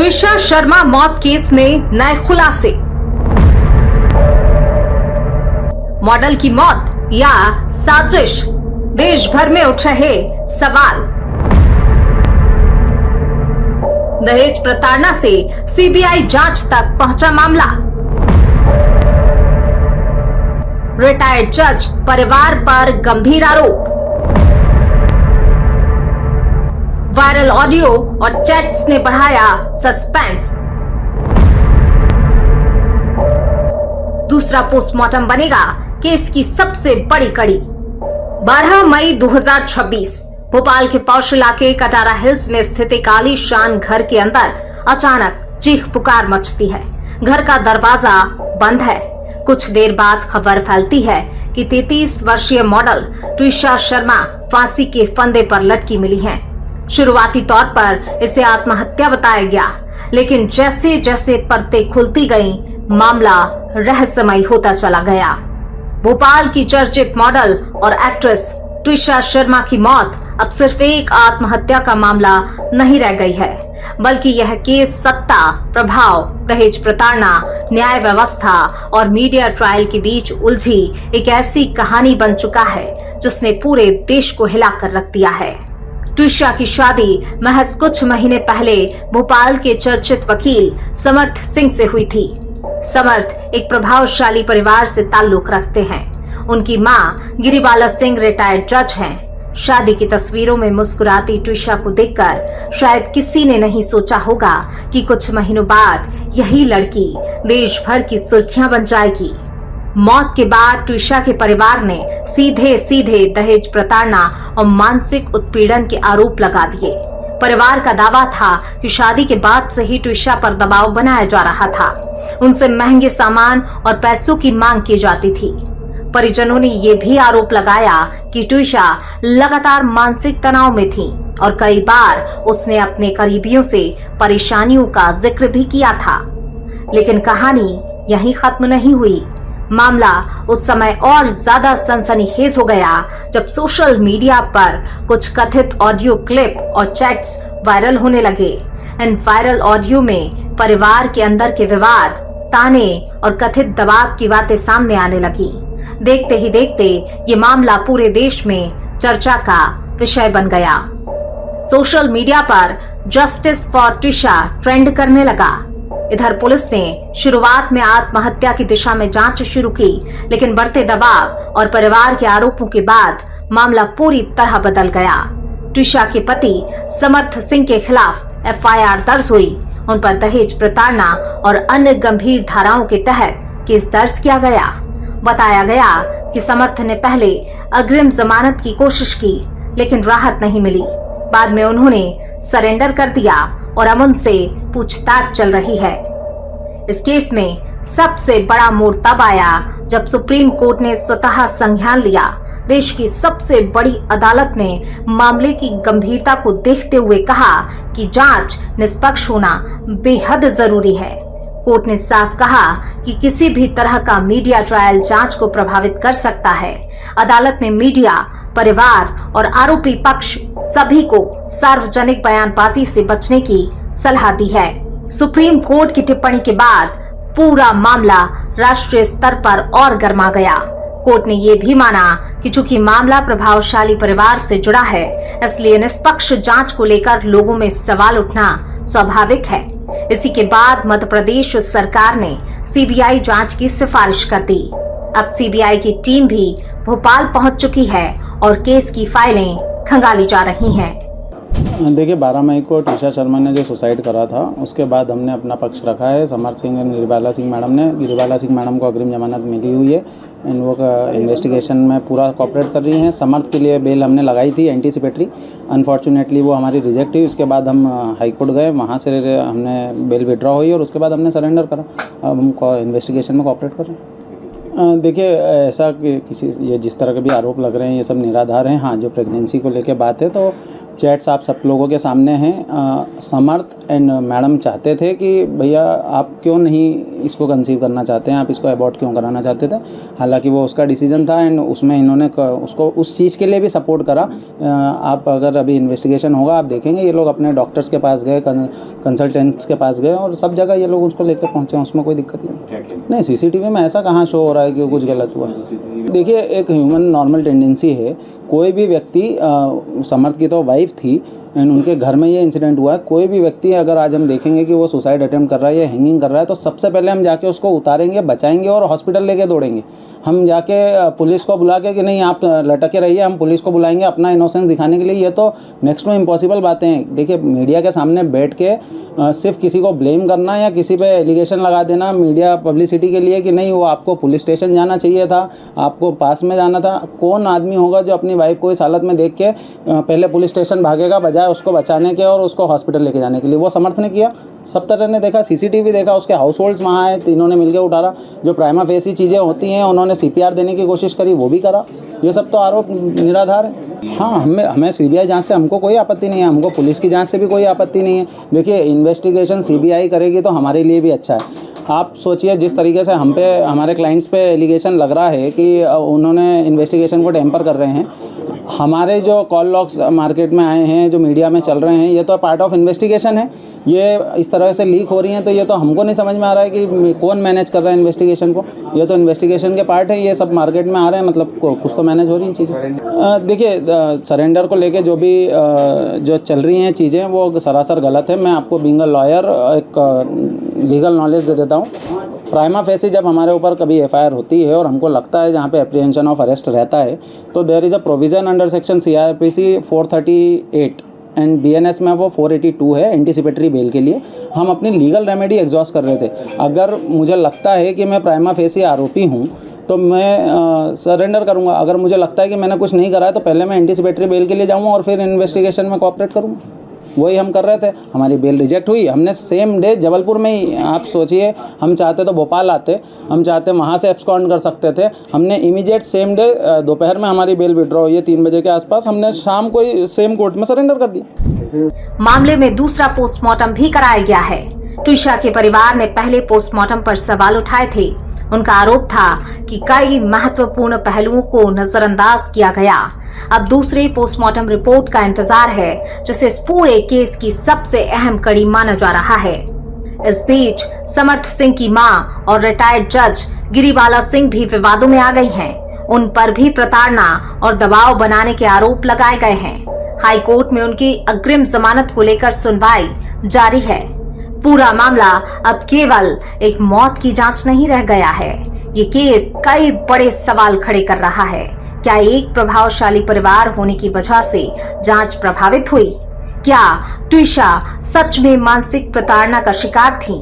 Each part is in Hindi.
ट्विशा शर्मा मौत केस में नए खुलासे। मॉडल की मौत या साजिश, देश भर में उठ रहे सवाल। दहेज प्रताड़ना से सीबीआई जांच तक पहुंचा मामला। रिटायर्ड जज परिवार पर गंभीर आरोप। वायरल ऑडियो और चैट्स ने बढ़ाया सस्पेंस। दूसरा पोस्टमार्टम बनेगा केस की सबसे बड़ी कड़ी। 12 मई 2026 भोपाल के पौष इलाके कटारा हिल्स में स्थित एक आलीशान घर के अंदर अचानक चीख पुकार मचती है। घर का दरवाजा बंद है। कुछ देर बाद खबर फैलती है कि 33 वर्षीय मॉडल ट्विशा शर्मा फांसी के फंदे पर लटकी मिली हैं। शुरुआती तौर पर इसे आत्महत्या बताया गया, लेकिन जैसे जैसे परतें खुलती गईं, मामला रहस्यमय होता चला गया। भोपाल की चर्चित मॉडल और एक्ट्रेस ट्विशा शर्मा की मौत अब सिर्फ एक आत्महत्या का मामला नहीं रह गई है, बल्कि यह केस सत्ता, प्रभाव, दहेज प्रताड़ना, न्याय व्यवस्था और मीडिया ट्रायल के बीच उलझी एक ऐसी कहानी बन चुका है जिसने पूरे देश को हिलाकर रख दिया है। ट्विशा की शादी महज कुछ महीने पहले भोपाल के चर्चित वकील समर्थ सिंह से हुई थी। समर्थ एक प्रभावशाली परिवार से ताल्लुक रखते हैं। उनकी मां गिरिबाला सिंह रिटायर्ड जज हैं। शादी की तस्वीरों में मुस्कुराती ट्विशा को देखकर शायद किसी ने नहीं सोचा होगा कि कुछ महीनों बाद यही लड़की देश भर की सुर्खियां बन जाएगी। मौत के बाद ट्विशा के परिवार ने सीधे सीधे दहेज प्रताड़ना और मानसिक उत्पीड़न के आरोप लगा दिए। परिवार का दावा था कि शादी के बाद से ही ट्विशा पर दबाव बनाया जा रहा था। उनसे महंगे सामान और पैसों की मांग की जाती थी। परिजनों ने ये भी आरोप लगाया कि ट्विशा लगातार मानसिक तनाव में थी और कई बार उसने अपने करीबियों से परेशानियों का जिक्र भी किया था। लेकिन कहानी यहीं खत्म नहीं हुई। मामला उस समय और ज्यादा सनसनीखेज हो गया जब सोशल मीडिया पर कुछ कथित ऑडियो क्लिप और चैट्स वायरल होने लगे। इन वायरल ऑडियो में परिवार के अंदर के विवाद, ताने और कथित दबाव की बातें सामने आने लगी। देखते ही देखते ये मामला पूरे देश में चर्चा का विषय बन गया। सोशल मीडिया पर जस्टिस फॉर ट्विशा ट्रेंड करने लगा। इधर पुलिस ने शुरुआत में आत्महत्या की दिशा में जांच शुरू की, लेकिन बढ़ते दबाव और परिवार के आरोपों के बाद मामला पूरी तरह बदल गया। ट्विशा के पति समर्थ सिंह के खिलाफ एफआईआर दर्ज हुई। उन पर दहेज प्रताड़ना और अन्य गंभीर धाराओं के तहत केस दर्ज किया गया। बताया गया कि समर्थ ने पहले अग्रिम जमानत की कोशिश की, लेकिन राहत नहीं मिली। बाद में उन्होंने सरेंडर कर दिया और अब उनसे पूछताछ चल रही है। इस केस में सबसे बड़ा मोड़ तब आया जब सुप्रीम कोर्ट ने स्वतः संज्ञान लिया। देश की सबसे बड़ी अदालत ने मामले की गंभीरता को देखते हुए कहा कि जांच निष्पक्ष होना बेहद जरूरी है। कोर्ट ने साफ कहा कि किसी भी तरह का मीडिया ट्रायल जांच को प्रभावित कर सकता है। अदालत ने मीडिया, परिवार और आरोपी पक्ष सभी को सार्वजनिक बयानबाजी से बचने की सलाह दी है। सुप्रीम कोर्ट की टिप्पणी के बाद पूरा मामला राष्ट्रीय स्तर पर और गर्मा गया। कोर्ट ने यह भी माना कि चूंकि मामला प्रभावशाली परिवार से जुड़ा है, इसलिए निष्पक्ष जांच को लेकर लोगों में सवाल उठना स्वाभाविक है। इसी के बाद मध्य प्रदेश सरकार ने सीबीआई जांच की सिफारिश कर दी। अब सीबीआई की टीम भी भोपाल पहुंच चुकी है और केस की फाइलें खंगाली जा रही हैं। देखिए, 12 मई को ट्विशा शर्मा ने जो सुसाइड करा था, उसके बाद हमने अपना पक्ष रखा है। समर्थ सिंह और गिरिबाला सिंह मैडम को अग्रिम जमानत मिली हुई है। इन वो इन्वेस्टिगेशन में पूरा कोऑपरेट कर रही हैं। समर्थ के लिए बेल हमने लगाई थी एंटीसिपेटरी, अनफॉर्चुनेटली वो हमारी रिजेक्ट हुई। उसके बाद हम हाई कोर्ट गए, वहाँ से हमने बेल विड्रॉ हुई और उसके बाद हमने सरेंडर करा। अब हम इन्वेस्टिगेशन में कोऑपरेट कर रहे हैं। देखिए, ऐसा कि किसी ये जिस तरह के भी आरोप लग रहे हैं, ये सब निराधार हैं। हाँ, जो प्रेगनेंसी को लेके बात है, तो चैट्स आप सब लोगों के सामने हैं। समर्थ एंड मैडम चाहते थे कि भैया आप क्यों नहीं इसको कंसीव करना चाहते हैं, आप इसको अबॉर्ट क्यों कराना चाहते थे। हालांकि वो उसका डिसीजन था एंड उसमें इन्होंने उसको उस चीज़ के लिए भी सपोर्ट करा। आप अगर अभी इन्वेस्टिगेशन होगा आप देखेंगे ये लोग अपने डॉक्टर्स के पास गए, कंसल्टेंट्स के पास गए और सब जगह ये लोग उसको लेकर पहुँचे, उसमें कोई दिक्कत नहीं। CCTV में ऐसा कहाँ शो हो रहा है कि कुछ गलत हुआ। देखिए एक ह्यूमन नॉर्मल टेंडेंसी है, कोई भी व्यक्ति, समर्थ की तो वाइफ थी एंड उनके घर में ये इंसिडेंट हुआ है, कोई भी व्यक्ति अगर आज हम देखेंगे कि वो सुसाइड अटेम्प्ट कर रहा है या हैंगिंग कर रहा है तो सबसे पहले हम जाके उसको उतारेंगे, बचाएंगे और हॉस्पिटल लेके दौड़ेंगे। हम जाके पुलिस को बुला के कि नहीं आप लटके रहिए, हम पुलिस को बुलाएंगे अपना इनोसेंस दिखाने के लिए, ये तो नेक्स्ट टू इम्पॉसिबल बातें हैं। देखिए मीडिया के सामने बैठ के सिर्फ किसी को ब्लेम करना या किसी पे एलिगेशन लगा देना मीडिया पब्लिसिटी के लिए कि नहीं वो आपको पुलिस स्टेशन जाना चाहिए था, आपको पास में जाना था। कौन आदमी होगा जो अपनी वाइफ को इस हालत में देख के पहले पुलिस स्टेशन भागेगा बजाय उसको बचाने के और उसको हॉस्पिटल लेके जाने के लिए। वो समर्थ ने किया, सब तरह ने देखा, CCTV देखा, उसके हाउस होल्ड्स वहाँ आए, तीनों ने मिलकर उतारा। जो प्राइमा फेसी चीज़ें होती हैं उन्होंने CPR देने की कोशिश करी, वो भी करा। ये सब तो आरोप निराधार है। हाँ, हमें CBI जांच से हमको कोई आपत्ति नहीं है, हमको पुलिस की जांच से भी कोई आपत्ति नहीं है। देखिए इन्वेस्टिगेशन CBI करेगी तो हमारे लिए भी अच्छा है। आप सोचिए जिस तरीके से हम पे, हमारे क्लाइंट्स पे एलिगेशन लग रहा है कि उन्होंने इन्वेस्टिगेशन को टेम्पर कर रहे हैं, हमारे जो कॉल लॉग्स मार्केट में आए हैं, जो मीडिया में चल रहे हैं, ये तो पार्ट ऑफ इन्वेस्टिगेशन है। ये इस तरह से लीक हो रही हैं तो ये तो हमको नहीं समझ में आ रहा है कि कौन मैनेज कर रहा है इन्वेस्टिगेशन को। ये तो इन्वेस्टिगेशन के पार्ट है, ये सब मार्केट में आ रहे हैं, मतलब कुछ तो मैनेज हो रही हैं चीज़ें। देखिए सरेंडर को लेके जो भी जो चल रही हैं चीज़ें वो सरासर गलत है। मैं आपको बीइंग अ लॉयर एक लीगल नॉलेज दे देता हूँ। प्राइमा फेसी जब हमारे ऊपर कभी FIR होती है और हमको लगता है जहाँ पे एप्रीहेंशन ऑफ अरेस्ट रहता है तो there is a provision under section CRPC 438 and BNS में वो 482 है एंटीसिपेटरी बेल के लिए। हम अपनी लीगल रेमेडी एग्जॉस्ट कर रहे थे। अगर मुझे लगता है कि मैं प्राइमा फेसी आरोपी हूँ तो मैं सरेंडर करूँगा। अगर मुझे लगता है कि मैंने कुछ नहीं करा है तो पहले मैं एंटीसिपेटरी बेल के लिए जाऊँगा और फिर इन्वेस्टिगेशन में कोऑपरेट करूँगा। वही हम कर रहे थे। हमारी बेल रिजेक्ट हुई, हमने सेम डे जबलपुर में ही, आप सोचिए हम चाहते तो भोपाल आते, हम चाहते वहाँ से एब्सकॉन्ड कर सकते थे। हमने इमीडिएट सेम डे दोपहर में हमारी बेल विड्रॉ हुई है 3 बजे के आसपास, हमने शाम को ही सेम कोर्ट में सरेंडर कर दिया। मामले में दूसरा पोस्टमार्टम भी कराया गया है। ट्विशा के परिवार ने पहले पोस्टमार्टम पर सवाल उठाए थे। उनका आरोप था कि कई महत्वपूर्ण पहलुओं को नजरअंदाज किया गया। अब दूसरे पोस्टमार्टम रिपोर्ट का इंतजार है, जिसे इस पूरे केस की सबसे अहम कड़ी माना जा रहा है। इस बीच समर्थ सिंह की मां और रिटायर्ड जज गिरिबाला सिंह भी विवादों में आ गई हैं। उन पर भी प्रताड़ना और दबाव बनाने के आरोप लगाए गए हैं। हाई कोर्ट में उनकी अग्रिम जमानत को लेकर सुनवाई जारी है। पूरा मामला अब केवल एक मौत की जांच नहीं रह गया है। ये केस कई बड़े सवाल खड़े कर रहा है। क्या एक प्रभावशाली परिवार होने की वजह से जांच प्रभावित हुई? क्या ट्विशा सच में मानसिक प्रताड़ना का शिकार थी?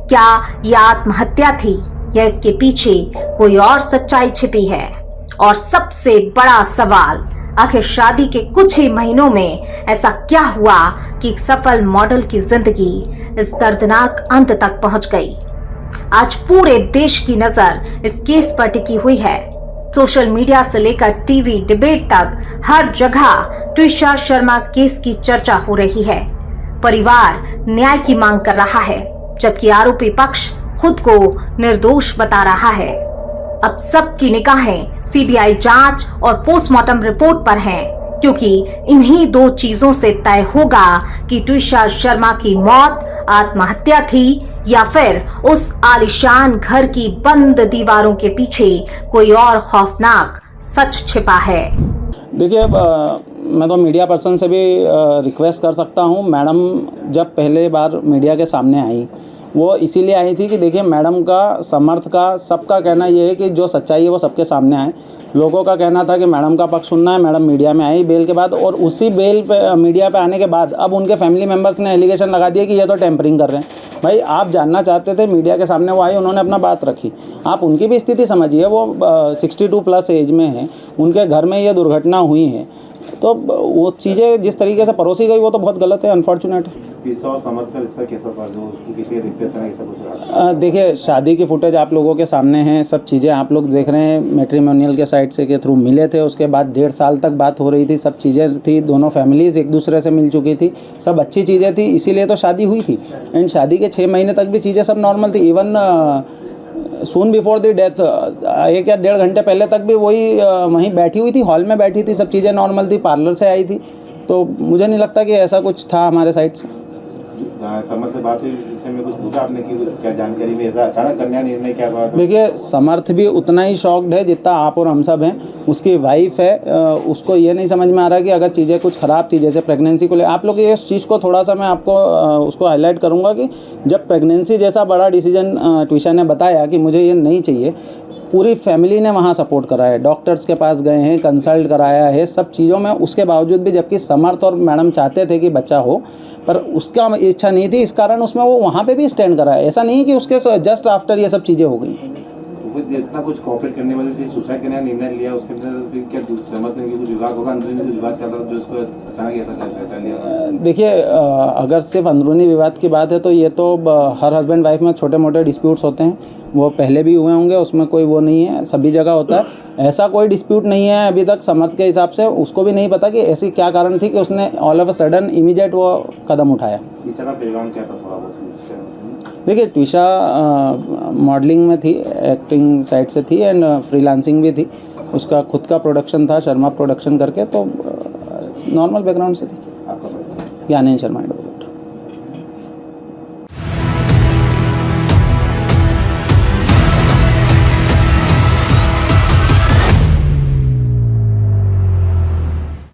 क्या यह आत्महत्या थी या इसके पीछे कोई और सच्चाई छिपी है? और सबसे बड़ा सवाल, आखिर शादी के कुछ ही महीनों में ऐसा क्या हुआ कि एक सफल मॉडल की जिंदगी इस दर्दनाक अंत तक पहुंच गई? आज पूरे देश की नजर इस केस पर टिकी हुई है। सोशल मीडिया से लेकर टीवी डिबेट तक हर जगह ट्विशा शर्मा केस की चर्चा हो रही है। परिवार न्याय की मांग कर रहा है, जबकि आरोपी पक्ष खुद को निर्दोष बता रहा है। अब सबकी निगाहें CBI जांच और पोस्टमार्टम रिपोर्ट पर हैं, क्योंकि इन्हीं दो चीजों से तय होगा कि ट्विशा शर्मा की मौत आत्महत्या थी या फिर उस आलीशान घर की बंद दीवारों के पीछे कोई और खौफनाक सच छिपा है। देखिए मैं तो मीडिया पर्सन से भी रिक्वेस्ट कर सकता हूँ। मैडम जब पहले बार मीडिया के सामने आई वो इसीलिए आई थी कि देखिए मैडम का, समर्थ का, सबका कहना ये है कि जो सच्चाई है वो सबके सामने आए। लोगों का कहना था कि मैडम का पक्ष सुनना है। मैडम मीडिया में आई बेल के बाद, और उसी बेल पे मीडिया पे आने के बाद अब उनके फैमिली मेम्बर्स ने एलिगेशन लगा दिया कि ये तो टेम्परिंग कर रहे हैं। भाई आप जानना चाहते थे, मीडिया के सामने वो आई, उन्होंने अपना बात रखी। आप उनकी भी स्थिति समझिए, वो 62+ एज में हैं, उनके घर में ये दुर्घटना हुई है, तो वो चीज़ें जिस तरीके से परोसी गई वो तो बहुत गलत है, अनफॉर्चुनेट है। तीसरा और समर्थ का रिश्ता कैसा था, जो उसको किसी के दिखते थे ना, ऐसा कुछ रहा? देखिए, शादी की फुटेज आप लोगों के सामने हैं, सब चीज़ें आप लोग देख रहे हैं। मैट्रिमोनियल के साइड से के थ्रू मिले थे, उसके बाद 1.5 साल तक बात हो रही थी, सब चीज़ें थी, दोनों फैमिलीज़ एक दूसरे से मिल चुकी थी, सब अच्छी चीज़ें थी, इसीलिए तो शादी हुई थी। एंड शादी के 6 महीने तक भी चीज़ें सब नॉर्मल थी। Even soon before the death 1 या 1.5 घंटे पहले तक भी वही वहीं बैठी हुई थी, हॉल में बैठी थी, सब चीज़ें नॉर्मल थी, पार्लर से आई थी। तो मुझे नहीं लगता कि ऐसा कुछ था हमारे साइड से। समर्थ से बात हुई, इससे में कुछ पूछा आपने कि कुछ क्या जानकारी में ऐसा अचानक कन्या निर्णय क्या हुआ? देखिए, समर्थ भी उतना ही शॉक्ड है जितना आप और हम सब हैं। उसकी वाइफ है, उसको ये नहीं समझ में आ रहा कि अगर चीज़ें कुछ ख़राब थी, जैसे प्रेगनेंसी को ले, आप लोग इस चीज़ को थोड़ा सा मैं आपको उसको हाईलाइट करूँगा कि जब प्रेगनेंसी जैसा बड़ा डिसीजन ट्विशा ने बताया कि मुझे ये नहीं चाहिए, पूरी फैमिली ने वहाँ सपोर्ट करा है, डॉक्टर्स के पास गए हैं, कंसल्ट कराया है, सब चीज़ों में। उसके बावजूद भी, जबकि समर्थ और मैडम चाहते थे कि बच्चा हो, पर उसका इच्छा नहीं थी, इस कारण उसमें वो वहाँ पे भी स्टैंड करा है। ऐसा नहीं है कि उसके जस्ट आफ्टर ये सब चीज़ें हो गई। तो फिर इतना कुछ कोऑपरेट करने वाले फिर सुसाइड करने का निर्णय लिया, उसके अंदर फिर क्या समर्थ ने कुछ विवाद होगा, अंदरूनी कुछ विवाद चल रहा था जो उसको अचानक ऐसा फैसला लिया? देखिए, अगर सिर्फ अंदरूनी विवाद की बात है तो ये तो हर हस्बैंड वाइफ में छोटे मोटे डिस्प्यूट्स होते हैं, वो पहले भी हुए होंगे, उसमें कोई वो नहीं है, सभी जगह होता है। ऐसा कोई डिस्प्यूट नहीं है अभी तक समर्थ के हिसाब से। उसको भी नहीं पता कि ऐसी क्या कारण थी कि उसने all of a sudden immediate वो कदम उठाया। तीसरा का बैकग्राउंड क्या था थोड़ा बहुत? देखिए, ट्विशा मॉडलिंग में थी, एक्टिंग साइड से थी, एंड फ्रीलांसिंग भी थी। उसका खुद का प्रोडक्शन था, शर्मा प्रोडक्शन करके, तो नॉर्मल बैकग्राउंड से थी। आपका ज्ञानेन शर्मा।